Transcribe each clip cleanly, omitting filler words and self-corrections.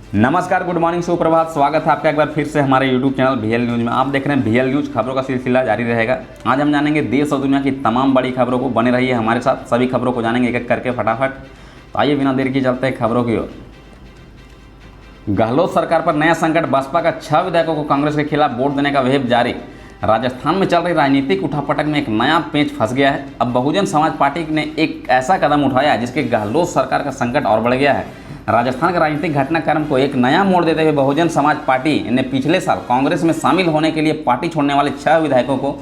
नमस्कार, good morning, सुप्रभात। स्वागत है आपका एक बार फिर से हमारे यूट्यूब चैनल VL न्यूज़ में। आप देख रहे हैं VL न्यूज़, खबरों का सिलसिला जारी रहेगा। आज हम जानेंगे देश और दुनिया की तमाम बड़ी खबरों को। बने रहिए हमारे साथ, सभी खबरों को जानेंगे एक एक करके फटाफट। तो आइए बिना देर की चलते हैं खबरों की ओर। गहलोत सरकार पर नया संकट, बसपा का 6 विधायकों को कांग्रेस के खिलाफ वोट देने का व्हिप जारी। राजस्थान में चल रही राजनीतिक उठापटक में एक नया पेंच फंस गया है। अब बहुजन समाज पार्टी ने एक ऐसा कदम उठाया है जिसके गहलोत सरकार का संकट और बढ़ गया है। राजस्थान के राजनीतिक घटनाक्रम को एक नया मोड़ देते हुए बहुजन समाज पार्टी ने पिछले साल कांग्रेस में शामिल होने के लिए पार्टी छोड़ने वाले 6 विधायकों को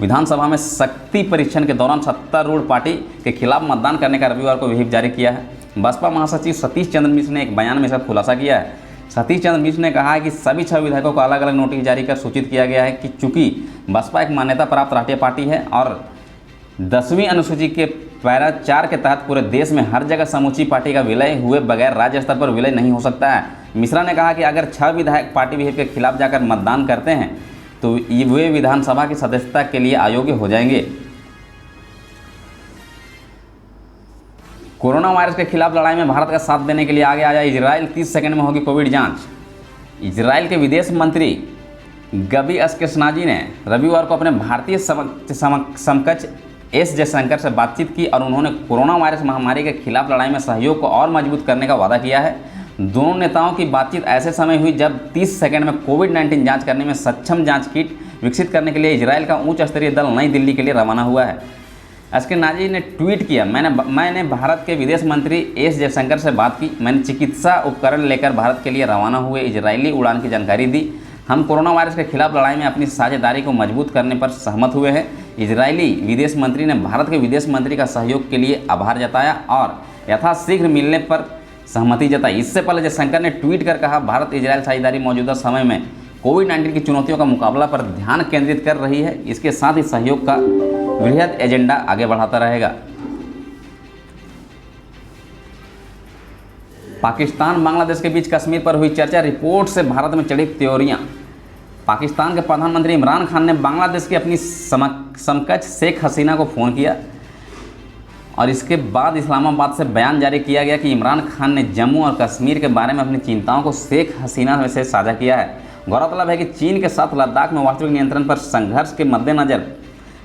विधानसभा में शक्ति परीक्षण के दौरान सत्तारूढ़ पार्टी के खिलाफ मतदान करने का रविवार को व्हिप जारी किया है। बसपा महासचिव सतीश चंद्र मिश्र ने एक बयान में इसका खुलासा किया है। सतीश चंद्र मिश्र ने कहा है कि सभी 6 विधायकों को अलग अलग नोटिस जारी कर सूचित किया गया है कि चूंकि बसपा एक मान्यता प्राप्त राष्ट्रीय पार्टी है और 10वीं अनुसूची के पैरा 4 के तहत पूरे देश में हर जगह समूची पार्टी का विलय हुए बगैर राज्य स्तर पर विलय नहीं हो सकता है। मिश्रा ने कहा कि अगर 6 विधायक पार्टी विधेयक के खिलाफ जाकर मतदान करते हैं तो वे विधानसभा की सदस्यता के लिए अयोग्य हो जाएंगे। कोरोना वायरस के खिलाफ लड़ाई में भारत का साथ देने के लिए आगे आया इजराइल। 30 सेकंड में होगी कोविड जांच। इजराइल के विदेश मंत्री गबी अशकेनाजी ने रविवार को अपने भारतीय समकक्ष एस जयशंकर से बातचीत की और उन्होंने कोरोना वायरस महामारी के खिलाफ लड़ाई में सहयोग को और मजबूत करने का वादा किया है। दोनों नेताओं की बातचीत ऐसे समय हुई जब 30 सेकंड में कोविड-19 जांच करने में सक्षम जांच किट विकसित करने के लिए इजराइल का उच्च स्तरीय दल नई दिल्ली के लिए रवाना हुआ है। अशकेनाजी ने ट्वीट किया, मैंने भारत के विदेश मंत्री एस जयशंकर से बात की। मैंने चिकित्सा उपकरण लेकर भारत के लिए रवाना हुए इजरायली उड़ान की जानकारी दी। हम कोरोना वायरस के खिलाफ लड़ाई में अपनी साझेदारी को मजबूत करने पर सहमत हुए हैं। इजरायली विदेश मंत्री ने भारत के विदेश मंत्री का सहयोग के लिए आभार जताया और यथाशीघ्र मिलने पर सहमति जताई। इससे पहले जयशंकर ने ट्वीट कर कहा, भारत इजरायल साझेदारी मौजूदा समय में कोविड-19 की चुनौतियों का मुकाबला पर ध्यान केंद्रित कर रही है। इसके साथ ही सहयोग का वृहद एजेंडा आगे बढ़ाता रहेगा। पाकिस्तान बांग्लादेश के बीच कश्मीर पर हुई चर्चा, रिपोर्ट से भारत में चढ़ी त्योरियां। पाकिस्तान के प्रधानमंत्री इमरान खान ने बांग्लादेश की अपनी समकक्ष शेख हसीना को फ़ोन किया और इसके बाद इस्लामाबाद से बयान जारी किया गया कि इमरान खान ने जम्मू और कश्मीर के बारे में अपनी चिंताओं को शेख हसीना से साझा किया है। गौरतलब है कि चीन के साथ लद्दाख में वास्तविक नियंत्रण पर संघर्ष के मद्देनज़र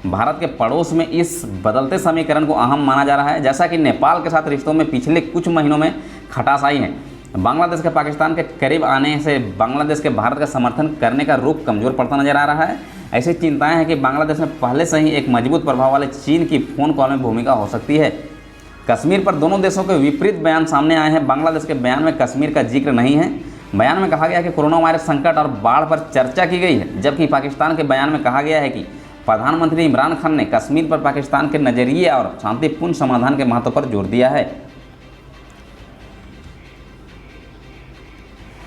भारत के पड़ोस में इस बदलते समीकरण को अहम माना जा रहा है। जैसा कि नेपाल के साथ रिश्तों में पिछले कुछ महीनों में खटास आई है, बांग्लादेश के पाकिस्तान के करीब आने से बांग्लादेश के भारत का समर्थन करने का रुख कमज़ोर पड़ता नजर आ रहा है। ऐसी चिंताएं हैं कि बांग्लादेश में पहले से ही एक मजबूत प्रभाव वाले चीन की फ़ोन कॉल में भूमिका हो सकती है। कश्मीर पर दोनों देशों के विपरीत बयान सामने आए हैं। बांग्लादेश के बयान में कश्मीर का जिक्र नहीं है। बयान में कहा गया कि कोरोना वायरस संकट और बाढ़ पर चर्चा की गई है, जबकि पाकिस्तान के बयान में कहा गया है कि प्रधानमंत्री इमरान खान ने कश्मीर पर पाकिस्तान के नज़रिए और शांतिपूर्ण समाधान के महत्व पर जोर दिया है।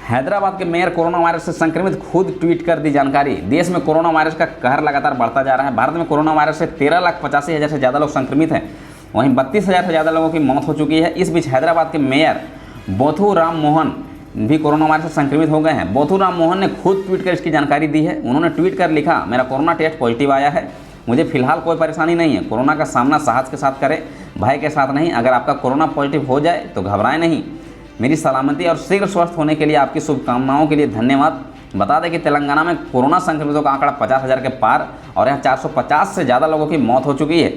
हैदराबाद के मेयर कोरोना वायरस से संक्रमित, खुद ट्वीट कर दी जानकारी। देश में कोरोना वायरस का कहर लगातार बढ़ता जा रहा है। भारत में कोरोना वायरस से 13,85,000 से ज़्यादा लोग संक्रमित हैं। वहीं 32,000 से ज़्यादा लोगों की मौत हो चुकी है। इस बीच हैदराबाद के मेयर बोथू राम मोहन भी कोरोना वायरस से संक्रमित हो गए हैं। बोथू राम मोहन ने खुद ट्वीट कर इसकी जानकारी दी है। उन्होंने ट्वीट कर लिखा, मेरा कोरोना टेस्ट पॉजिटिव आया है। मुझे फिलहाल कोई परेशानी नहीं है। कोरोना का सामना साहस के साथ करें, भय के साथ नहीं। अगर आपका कोरोना पॉजिटिव हो जाए तो घबराएं नहीं। मेरी सलामती और शीघ्र स्वस्थ होने के लिए आपकी शुभकामनाओं के लिए धन्यवाद। बता दें कि तेलंगाना में कोरोना संक्रमितों का आंकड़ा 50,000 के पार और यहाँ 450 से ज़्यादा लोगों की मौत हो चुकी है।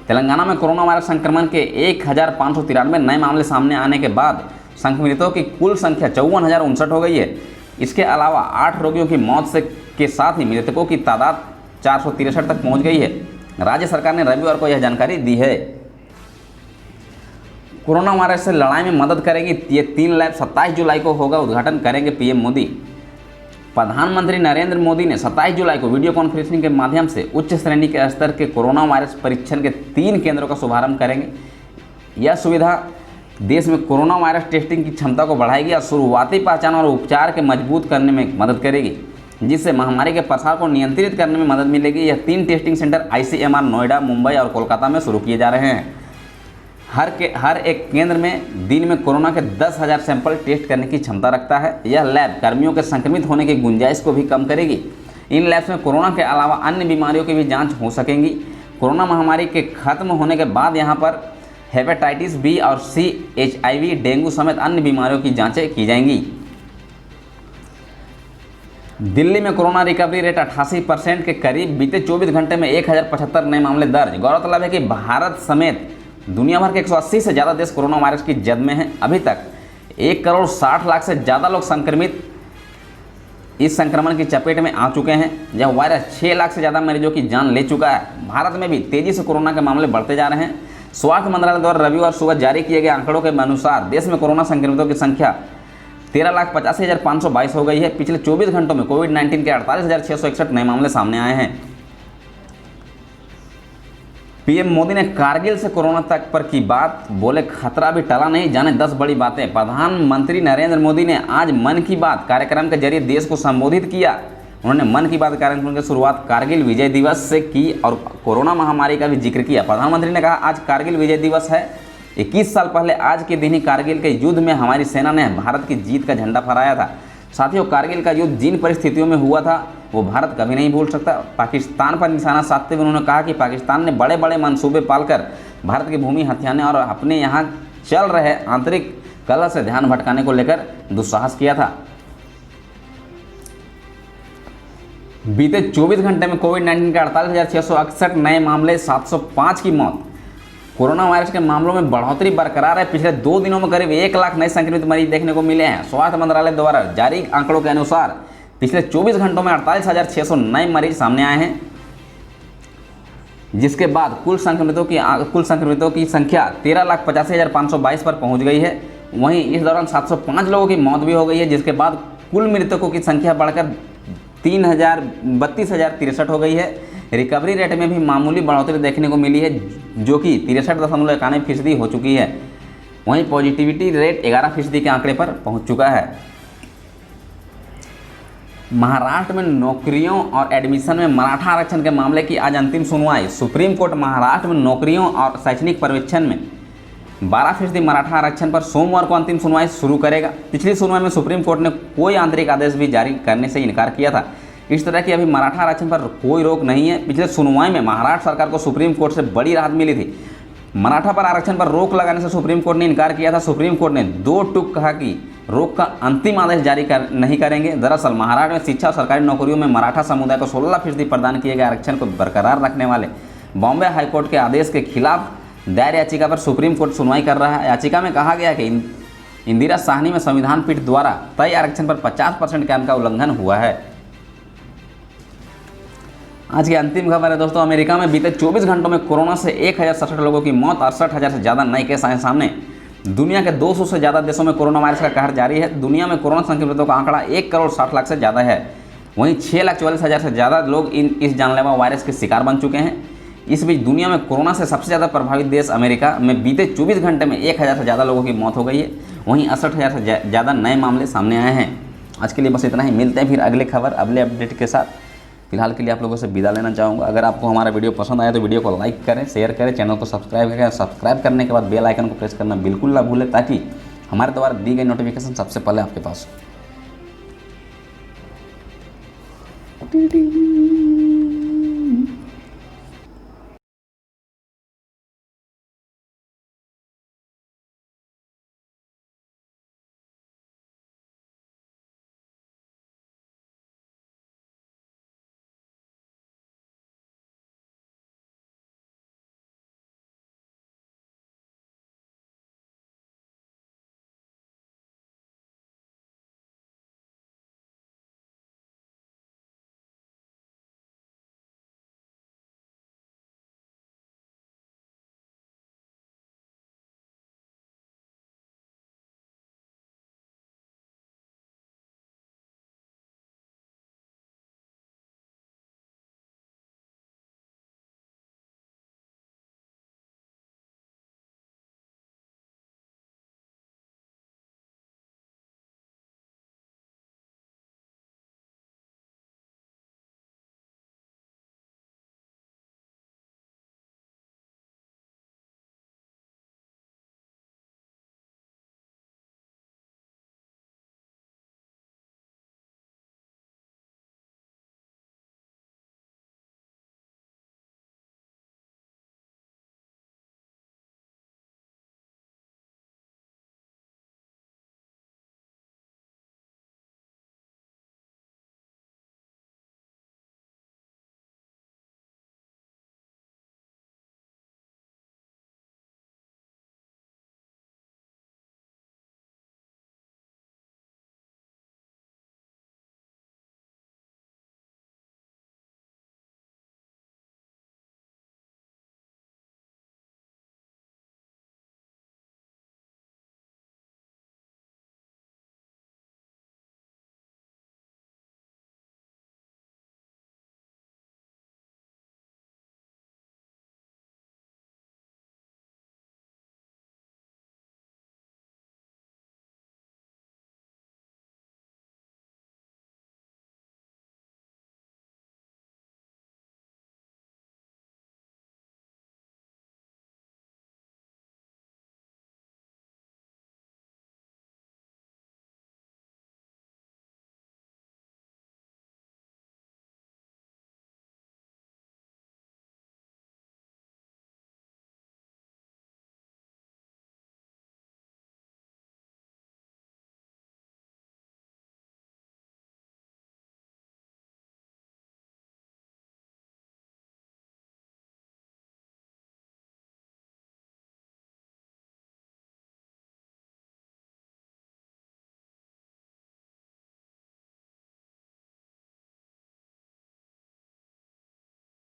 तेलंगाना में कोरोना वायरस संक्रमण के 1,593 नए मामले सामने आने के बाद संक्रमितों की कुल संख्या 54,059 हो गई है। इसके अलावा 8 रोगियों की मौत के साथ ही मृतकों की तादाद 463 तक पहुँच गई है। राज्य सरकार ने रविवार को यह जानकारी दी है। कोरोना वायरस से लड़ाई में मदद करेगी ये 3 लैब, 27 जुलाई को होगा उद्घाटन, करेंगे पीएम मोदी। प्रधानमंत्री नरेंद्र मोदी ने 27 जुलाई को वीडियो कॉन्फ्रेंसिंग के माध्यम से उच्च श्रेणी के स्तर के कोरोना वायरस परीक्षण के 3 केंद्रों का शुभारंभ करेंगे। यह सुविधा देश में कोरोना वायरस टेस्टिंग की क्षमता को बढ़ाएगी और शुरुआती पहचान और उपचार के मजबूत करने में मदद करेगी, जिससे महामारी के प्रसार को नियंत्रित करने में मदद मिलेगी। यह 3 testing centre ICMR Noida, Mumbai और कोलकाता में शुरू किए जा रहे हैं। हर एक केंद्र में दिन में कोरोना के 10,000 सैंपल टेस्ट करने की क्षमता रखता है। यह लैब कर्मियों के संक्रमित होने की गुंजाइश को भी कम करेगी। इन लैब्स में कोरोना के अलावा अन्य बीमारियों की भी जांच हो सकेंगी। कोरोना महामारी के खत्म होने के बाद यहां पर हेपेटाइटिस B और C, HIV, डेंगू समेत अन्य बीमारियों की जांचें की जाएंगी। दिल्ली में कोरोना रिकवरी रेट 88% के करीब। बीते 24 घंटे में 1075 नए मामले दर्ज। गौरतलब है कि भारत समेत दुनिया भर के 180 से ज़्यादा देश कोरोना वायरस की जद में हैं। अभी तक 1 करोड़ 60 लाख से ज़्यादा लोग संक्रमित इस संक्रमण की चपेट में आ चुके हैं, जब वायरस 6 लाख से ज़्यादा मरीजों की जान ले चुका है। भारत में भी तेज़ी से कोरोना के मामले बढ़ते जा रहे हैं। स्वास्थ्य मंत्रालय द्वारा रविवार सुबह जारी किए गए आंकड़ों के अनुसार देश में कोरोना संक्रमितों की संख्या 13,85,522 हो गई है। पिछले 24 घंटों में कोविड-19 के 48,661 नए मामले सामने आए हैं। पीएम मोदी ने कारगिल से कोरोना तक पर की बात, बोले खतरा भी टला नहीं, जाने 10 बड़ी बातें। प्रधानमंत्री नरेंद्र मोदी ने आज मन की बात कार्यक्रम के जरिए देश को संबोधित किया। उन्होंने मन की बात कार्यक्रम की शुरुआत कारगिल विजय दिवस से की और कोरोना महामारी का भी जिक्र किया। प्रधानमंत्री ने कहा, आज कारगिल विजय दिवस है। 21 साल पहले आज के दिन ही कारगिल के युद्ध में हमारी सेना ने भारत की जीत का झंडा फहराया था। साथियों, कारगिल का युद्ध जिन परिस्थितियों में हुआ था वो भारत कभी नहीं भूल सकता। पाकिस्तान पर निशाना साधते हुए उन्होंने कहा कि पाकिस्तान ने बड़े बड़े मंसूबे पालकर भारत की भूमि हथियाने और अपने यहाँ चल रहे आंतरिक कलह से ध्यान भटकाने को लेकर दुस्साहस किया था। बीते 24 घंटे में कोविड-19 के 48,661 नए मामले, 705 की मौत। कोरोना वायरस के मामलों में बढ़ोतरी बरकरार है। पिछले 2 दिनों में करीब 1 लाख नए संक्रमित मरीज देखने को मिले हैं। स्वास्थ्य मंत्रालय द्वारा जारी आंकड़ों के अनुसार पिछले 24 घंटों में 48,600 नए मरीज सामने आए हैं, जिसके बाद कुल संक्रमितों की संख्या 13,85,522 पर पहुंच गई है। वहीं इस दौरान 705 लोगों की मौत भी हो गई है, जिसके बाद कुल मृतकों की संख्या बढ़कर 32,063 हो गई है। रिकवरी रेट में भी मामूली बढ़ोतरी देखने को मिली है, जो कि 63.91% हो चुकी है। वहीं पॉजिटिविटी रेट 11% के आंकड़े पर पहुंच चुका है। महाराष्ट्र में नौकरियों और एडमिशन में मराठा आरक्षण के मामले की आज अंतिम सुनवाई। सुप्रीम कोर्ट महाराष्ट्र में नौकरियों और शैक्षणिक पर्यवेक्षण में 12% मराठा आरक्षण पर सोमवार को अंतिम सुनवाई शुरू करेगा। पिछली सुनवाई में सुप्रीम कोर्ट ने कोई आंतरिक आदेश भी जारी करने से इनकार किया था। इस तरह की अभी मराठा आरक्षण पर कोई रोक नहीं है। पिछले सुनवाई में महाराष्ट्र सरकार को सुप्रीम कोर्ट से बड़ी राहत मिली थी। मराठा पर आरक्षण पर रोक लगाने से सुप्रीम कोर्ट ने इनकार किया था। सुप्रीम कोर्ट ने 2 टूक कहा कि रोक का अंतिम आदेश जारी नहीं करेंगे। दरअसल महाराष्ट्र में शिक्षा और सरकारी नौकरियों में मराठा समुदाय को 16% प्रदान किए गए आरक्षण को बरकरार रखने वाले बॉम्बे हाईकोर्ट के आदेश के खिलाफ दायर याचिका पर सुप्रीम कोर्ट सुनवाई कर रहा है। याचिका में कहा गया कि इंदिरा साहनी में संविधान पीठ द्वारा तय आरक्षण पर 50% कैंप का उल्लंघन हुआ है। आज की अंतिम खबर है दोस्तों, अमेरिका में बीते 24 घंटों में कोरोना से 1067 लोगों की मौत, 68,000 से ज़्यादा नए केस आए सामने। दुनिया के 200 से ज़्यादा देशों में कोरोना वायरस का कहर जारी है। दुनिया में कोरोना संक्रमितों का आंकड़ा 1 करोड़ 60 लाख से ज़्यादा है। वहीं 6,44,000 से ज़्यादा लोग इस जानलेवा वायरस के शिकार बन चुके हैं। इस बीच दुनिया में कोरोना से सबसे ज़्यादा प्रभावित देश अमेरिका में बीते 24 घंटे में 1,000 से ज़्यादा लोगों की मौत हो गई है। वहीं 68,000 से ज़्यादा नए मामले सामने आए हैं। आज के लिए बस इतना ही। मिलते हैं फिर अगले खबर, अगले अपडेट के साथ। फिलहाल के लिए आप लोगों से विदा लेना चाहूँगा। अगर आपको हमारा वीडियो पसंद आया तो वीडियो को लाइक करें, शेयर करें, चैनल को सब्सक्राइब करें। सब्सक्राइब करने के बाद बेल आइकन को प्रेस करना बिल्कुल ना भूलें, ताकि हमारे द्वारा दी गई नोटिफिकेशन सबसे पहले आपके पास हो।